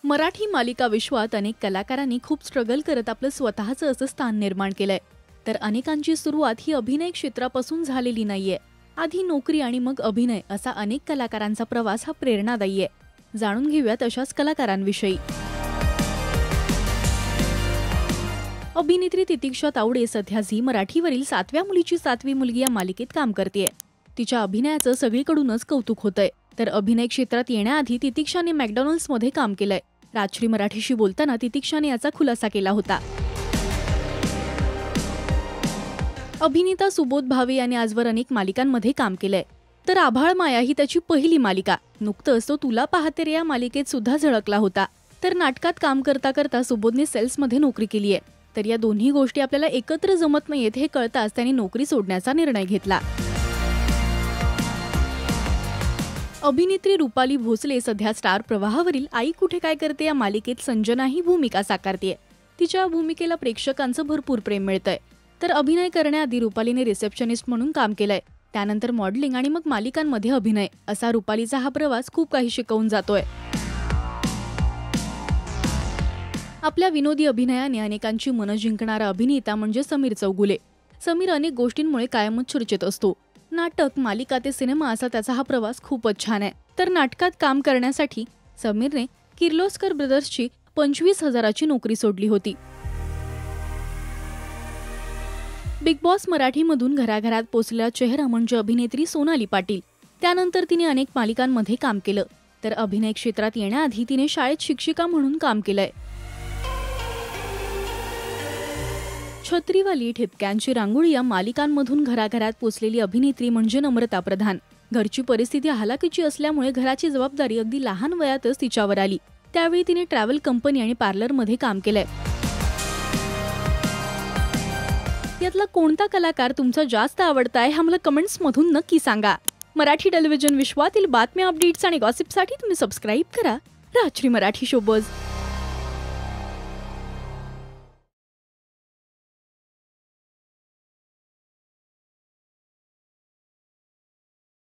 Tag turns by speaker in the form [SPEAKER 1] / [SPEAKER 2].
[SPEAKER 1] मराठी मालिका विश्वात अनेक कलाकारांनी खूप स्ट्रगल करत आपलं स्वतःचं असं स्थान निर्माण केलंय। तर अनेकांची सुरुवात ही अभिनय क्षेत्रापासून झालेली नाहीये। आधी नोकरी आणि मग अभिनय असा अनेक कलाकारांचा प्रवास हा प्रेरणादायी आहे। जाणून घेऊयात अशाच कलाकारांविषयी। अभिनेत्री तितिक्षा तावडे सध्या झी मराठीवरील 7व्या मुलीची 7वी मुलगी या मालिकेत काम करतेय। तिच्या अभिनयाचं सगळीकडूनच कौतुक होतंय। तर अभिनय क्षेत्रात येण्याआधी तितिक्षाने मॅकडॉनल्ड्समध्ये काम केलंय। राजश्री मराठीशी बोलताना तितिक्षाने याचा खुलासा केला होता। अभिनेता सुबोध भावे याने आजवर अनेक मालिकांमध्ये काम केलंय। तर आभाळ माया ही त्याची पहिली मालिका। नुकतंच तो तुला पाहते रे या मालिकेत सुद्धा झळकला होता। तर नाटकात काम करता करता सुबोधने सेल्समध्ये नोकरी केली आहे। तर या दोन्ही गोष्टी आपल्याला एकत्र जमत नाहीयेत हे कळताच त्याने नोकरी सोडण्याचा निर्णय घेतला। अभिनेत्री रुपाली भोसले सध्या स्टार प्रवाहावरील आई कुठे काय करते या मालिकेत संजना ही भूमिका साकारतेय। तिच्या भूमिकेला प्रेक्षकांचं भरपूर प्रेम मिळतंय। तर अभिनय करण्याआधी रुपालीने रिसेप्शनिस्ट म्हणून काम केलंय। त्यानंतर मॉडेलिंग आणि मग मालिकांमध्ये अभिनय असा रुपालीचा हा प्रवास खूप काही शिकवून जातोय। आपल्या विनोदी अभिनयाने अनेकांची मनं जिंकणारा अभिनेता म्हणजे समीर चौगुले। समीर अनेक गोष्टींमुळे कायमच चर्चेत असतो। नाटक, मालिका ते सिनेमा असा त्याचा हा प्रवास खूपच छान आहे। तर नाटकात काम करण्यासाठी समीरने किर्लोस्कर ब्रदर्सची 25,000ची नोकरी सोडली होती। बिग बॉस मराठीमधून घराघरात पोचलेला चेहरा म्हणजे अभिनेत्री सोनाली पाटील। त्यानंतर तिने अनेक मालिकांमध्ये काम केलं। तर अभिनय क्षेत्रात येण्याआधी तिने शाळेत शिक्षिका म्हणून काम केलंय। छत्रीवाली, ठिपक्यांची रांगोळी या मालिकांमधून घराघरात पोचलेली अभिनेत्री म्हणजे नम्रता प्रधान। घरची परिस्थिती हालाकीची असल्यामुळे घराची जबाबदारी अगदी लहान वयातच तिच्यावर आली। त्यावेळी तिने ट्रॅव्हल कंपनी आणि पार्लरमध्ये काम केलंय। यातला कोणता कलाकार तुमचा जास्त आवडताय हे आम्हाला कमेंट्समधून नक्की सांगा। मराठी टेलिव्हिजन विश्वातील बातम्या, अपडेट्स आणि गॉसिपसाठी तुम्ही सबस्क्राईब करा राजश्री मराठी शोबज।